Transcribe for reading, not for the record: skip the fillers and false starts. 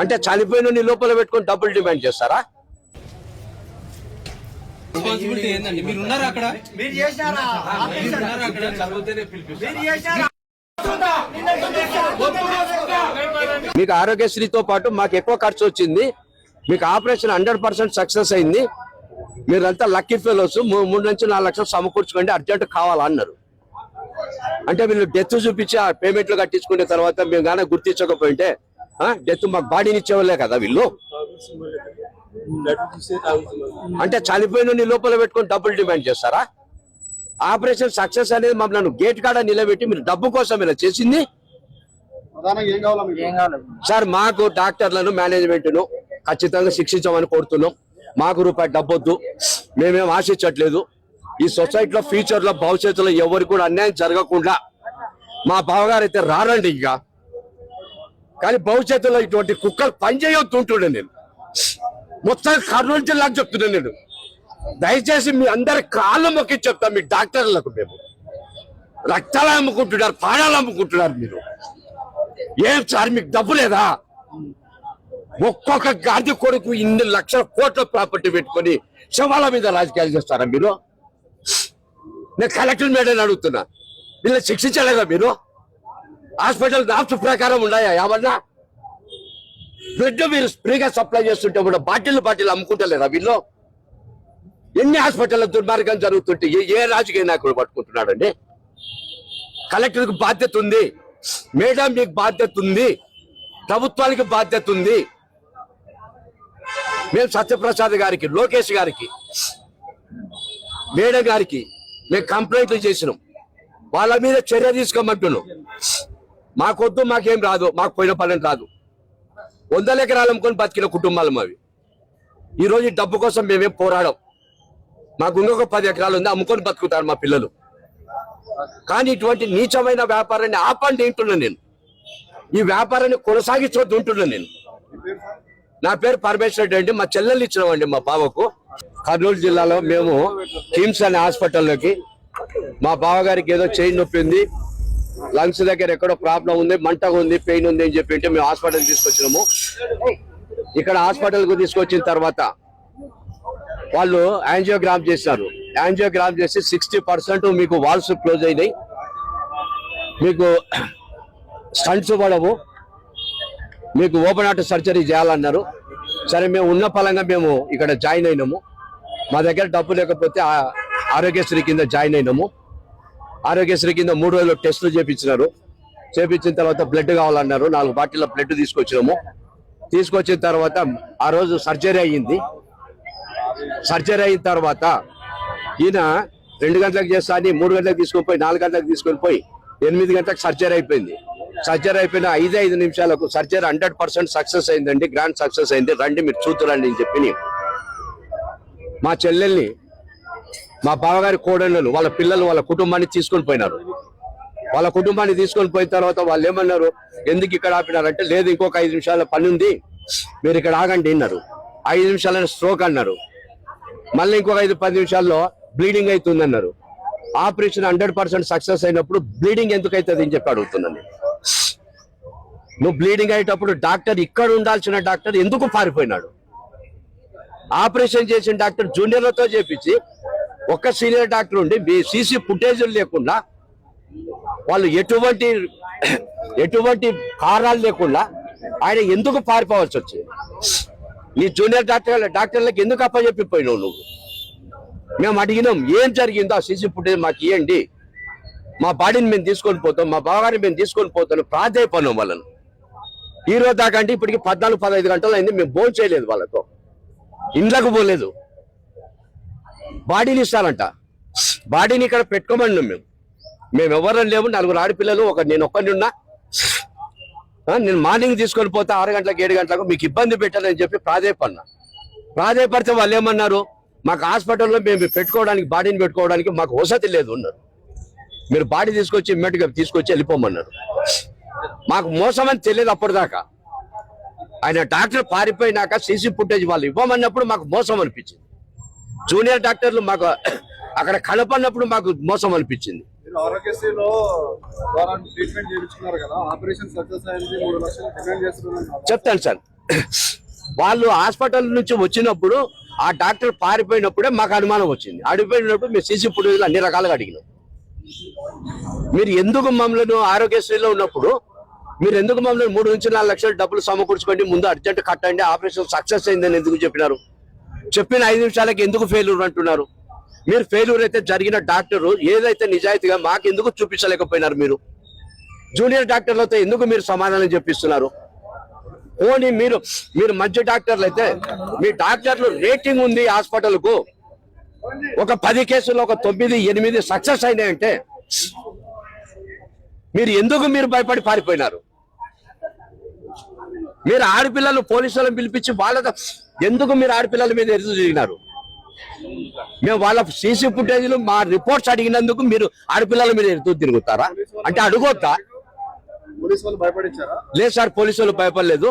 అంటే చనిపోయిన నీ లోపల పెట్టుకొని డబ్బులు డిమాండ్ చేస్తారా? మీకు ఆరోగ్యశ్రీతో పాటు మాకు ఎక్కువ ఖర్చు వచ్చింది, మీకు ఆపరేషన్ 100% సక్సెస్ అయింది, మీరంతా లక్కీ ఫెలోస్, 3 నుంచి 4 లక్షలు సమకూర్చుకోండి, అర్జెంట్ కావాలా అన్నారు. అంటే వీళ్ళు డెత్ చూపించి ఆ పేమెంట్లు కట్టించుకునే తర్వాత మేము కానీ గుర్తించకపోయింటే డెత్ మాకు బాడీని ఇచ్చేవాళ్ళే కదా వీళ్ళు. అంటే చనిపోయిన నీ లోపల పెట్టుకొని డబ్బులు డిమాండ్ చేస్తారా? ఆపరేషన్ సక్సెస్ అనేది మమ్మల్ని గేట్ కాడ నిలబెట్టి మీరు డబ్బు కోసం ఇలా చేసింది సార్. మాకు డాక్టర్లను మేనేజ్మెంట్ను ఖచ్చితంగా శిక్షించమని కోరుతున్నాం. మాకు రూపాయి డబ్బొద్దు, మేమేం ఆశించట్లేదు. ఈ సొసైటీలో ఫ్యూచర్ లో భవిష్యత్తులో ఎవరికి కూడా అన్యాయం జరగకుండా మా బావగారు అయితే రారండి ఇక. కానీ భవిష్యత్తులో ఇటువంటి కుక్కలు పనిచేయొద్దుంటుండే నేను మొత్తం కర్నూలు జిల్లాకు చెప్తున్నాను. నేను దయచేసి మీ అందరి కాళ్ళు మొక్కి చెప్తాం, మీ డాక్టర్లకు మేము రక్తాలు అమ్ముకుంటున్నారు, ప్రాణాలు అమ్ముకుంటున్నారు. మీరు ఏం సార్ మీకు డబ్బు లేదా? ఒక్కొక్క గాంధీ కొడుకు ఇన్ని లక్షల కోట్ల ప్రాపర్టీ పెట్టుకొని శవాల మీద రాజకీయాలు చేస్తారా మీరు? నేను కలెక్టర్ మేడం అడుగుతున్నా, వీళ్ళని శిక్షించలేదా మీరు? హాస్పిటల్ నాప్స్ ప్రకారం ఉన్నాయా ఏమన్నా? బ్లడ్ మీరు ఫ్రీగా సప్లై చేస్తుంటే కూడా బాటిల్ అమ్ముకుంటలేరా వీళ్ళు? ఎన్ని హాస్పిటల్ దుర్మార్గం జరుగుతుంటే ఏ రాజకీయ నాయకుడు పట్టుకుంటున్నాడండి? కలెక్టర్కి బాధ్యత ఉంది, మేడం మీకు బాధ్యత ఉంది, ప్రభుత్వానికి బాధ్యత ఉంది. మేము సత్యప్రసాద్ గారికి, లోకేష్ గారికి, మేడం గారికి మేము కంప్లైంట్లు చేసినాం. వాళ్ళ మీద చర్య తీసుకోమంటున్నాం. మాకొద్దు, మాకేం రాదు, మాకు పోయిన పని రాదు. 100 ఎకరాలు అమ్ముకొని బతికిన కుటుంబాలు మావి. ఈరోజు ఈ డబ్బు కోసం మేమేం పోరాడం. మాకు ఇంకొక 10 ఎకరాలు ఉంది, అమ్ముకొని బతుకుతారు మా పిల్లలు. కానీ ఇటువంటి నీచమైన వ్యాపారాన్ని ఆపండి అంటున్నాను నేను. ఈ వ్యాపారాన్ని కొనసాగించవద్దు ఉంటున్నాను నేను. నా పేరు పరమేశ్వర రెడ్డి అండి. మా చెల్లెలు ఇచ్చినామండి మా బావకు. కర్నూలు జిల్లాలో మేము కిమ్స్ అనే హాస్పిటల్లోకి మా బావగారికి ఏదో చేయి నొప్పి ఉంది, లంగ్స్ దగ్గర ఎక్కడో ప్రాబ్లం ఉంది, మంటగా ఉంది, పెయిన్ ఉంది అని చెప్పి మేము హాస్పిటల్ తీసుకొచ్చినాము. ఇక్కడ హాస్పిటల్ కు తీసుకొచ్చిన తర్వాత వాళ్ళు యాంజియోగ్రామ్ చేశారు. యాంజియోగ్రామ్ చేసి 60% మీకు వాల్స్ క్లోజ్ అయినాయి, మీకు స్టంట్స్ పడవు, మీకు ఓపెన్ హార్ట్ సర్జరీ చేయాలన్నారు. సరే మేము ఉన్న పలంగా మేము ఇక్కడ జాయిన్ అయినాము. మా దగ్గర డబ్బు లేకపోతే ఆరోగ్యశ్రీ కింద జాయిన్ అయినాము. ఆరోగ్యశ్రీ కింద 3 రోజులు టెస్టులు చేపించినారు. చేపించిన తర్వాత బ్లడ్ కావాలన్నారు. 4 బాటిల్ బ్లడ్ తీసుకొచ్చినాము. తీసుకొచ్చిన తర్వాత ఆ రోజు సర్జరీ అయ్యింది. సర్జరీ అయిన తర్వాత ఈయన 2 గంటలకు చేస్తా అని 3 గంటలకు తీసుకొని పోయి 4 గంటలకు తీసుకొని పోయి 8 గంటలకు సర్జరీ అయిపోయింది. సర్జరీ అయిపోయిన 5 నిమిషాలకు సర్జరీ 100% సక్సెస్ అయిందండి, గ్రాండ్ సక్సెస్ అయింది, రండి మీరు చూతురండి అని చెప్పి మా చెల్లెల్ని, మా బావగారి కోడళ్ళు, వాళ్ళ పిల్లలు, వాళ్ళ కుటుంబాన్ని తీసుకొని పోయినారు. వాళ్ళ కుటుంబాన్ని తీసుకొని పోయిన తర్వాత వాళ్ళు ఏమన్నారు, ఎందుకు ఇక్కడ ఆపినారంటే, లేదు ఇంకొక 5 నిమిషాల పని ఉంది, మీరు ఇక్కడ ఆగండి అన్నారు. 5 నిమిషాలైన స్ట్రోక్ అన్నారు. మళ్ళీ ఇంకొక 5-10 నిమిషాల్లో బ్లీడింగ్ అవుతుంది అన్నారు. ఆపరేషన్ 100% సక్సెస్ అయినప్పుడు బ్లీడింగ్ ఎందుకు అవుతుంది అని చెప్పి అడుగుతున్నాను. నువ్వు బ్లీడింగ్ అయ్యేటప్పుడు డాక్టర్, ఇక్కడ ఉండాల్సిన డాక్టర్ ఎందుకు పారిపోయినాడు? ఆపరేషన్ చేసిన డాక్టర్ జూనియర్లతో చేపించి ఒక్క సీనియర్ డాక్టర్ ఉండి సీసీ ఫుటేజీలు లేకుండా, వాళ్ళు ఎటువంటి కారణాలు లేకుండా ఆయన ఎందుకు పారిపోవాల్సి వచ్చింది? నీ జూనియర్ డాక్టర్లకు ఎందుకు అప్పచెప్పిపోయినావు నువ్వు? మేము అడిగినాం, ఏం జరిగిందో ఆ సీసీ ఫుటేజ్ మాకు ఇవ్వండి, మా బాడీని మేము తీసుకొని పోతాం, మా బావగారిని మేము తీసుకొని పోతాం ప్రాధాయపడినాం వాళ్ళను. ఈ రోజు దాకా అంటే ఇప్పటికి 14-15 గంటలు అయింది, మేము భోజనం చేయలేదు, వాళ్ళతో ఇండ్లకు పోలేదు. బాడీని ఇస్తారంట, బాడీని ఇక్కడ పెట్టుకోమన్నాం. మేము ఎవరం లేము, 4 ఆడపిల్లలు, నేను ఒక్కడిని ఉన్నా. నేను మార్నింగ్ తీసుకొని పోతా 6 గంటలకు 7 గంటలకు, మీకు ఇబ్బంది పెట్టాలని చెప్పి ప్రాధాయపడితే వాళ్ళు ఏమన్నారు, మాకు హాస్పిటల్లో మేము పెట్టుకోవడానికి, బాడీని పెట్టుకోవడానికి మాకు వసతి లేదు ఉన్నారు. మీరు బాడీ తీసుకొచ్చి ఇమ్మీడియట్గా తీసుకొచ్చి వెళ్ళిపోమన్నారు. మాకు మోసం అని తెలియదు అప్పటిదాకా. ఆయన డాక్టర్ పారిపోయినాక సీసీ ఫుటేజ్ వాళ్ళు ఇవ్వమన్నప్పుడు మాకు మోసం అనిపించింది. జూనియర్ డాక్టర్లు మాకు అక్కడ కనపడినప్పుడు మాకు మోసం అనిపించింది. చెప్తాను సార్, వాళ్ళు హాస్పిటల్ నుంచి వచ్చినప్పుడు ఆ డాక్టర్ పారిపోయినప్పుడే మాకు అనుమానం వచ్చింది. అడిగిపోయినప్పుడు మేము సీసీ ఫుటేజ్ అన్ని రకాలుగా అడిగినాం. మీరు ఎందుకు మమ్మల్ని ఆరోగ్యశ్రీలో ఉన్నప్పుడు మీరు ఎందుకు మమ్మల్ని 3 నుంచి 4 లక్షల డబ్బులు సమకూర్చుకోండి, ముందు అర్జెంట్ కట్టండి, ఆపరేషన్ సక్సెస్ అయిందని ఎందుకు చెప్పినారు? చెప్పిన 5 నిమిషాలకి ఎందుకు ఫెయిల్యూర్ అంటున్నారు? మీరు ఫెయిల్యూర్ అయితే జరిగిన డాక్టరు ఏదైతే నిజాయితీగా మాకు ఎందుకు చూపించలేకపోయినారు? మీరు జూనియర్ డాక్టర్లతో ఎందుకు మీరు సమాధానం చెప్పిస్తున్నారు? ఓన్లీ మీరు మంచి డాక్టర్లు అయితే మీ డాక్టర్లు రేటింగ్ ఉంది హాస్పిటల్కు, ఒక 10 కేసుల్లో ఒక 9, 8 సక్సెస్ అయినాయంటే మీరు భయపడి పారిపోయినారు? మీరు ఆడపిల్లలు పోలీసులను పిలిపించి వాళ్ళతో ఎందుకు మీరు ఆడపిల్లల మీద ఎదురు తిరిగినారు? మేము వాళ్ళ సీసీ ఫుటేజ్లు మా రిపోర్ట్స్ అడిగినందుకు మీరు ఆడపిల్లల మీద ఎదురు తిరుగుతారా? అంటే అడగొద్దా? పోలీసు వాళ్ళు భయపడించారా? లేదు సార్, పోలీసు వాళ్ళు భయపడలేదు.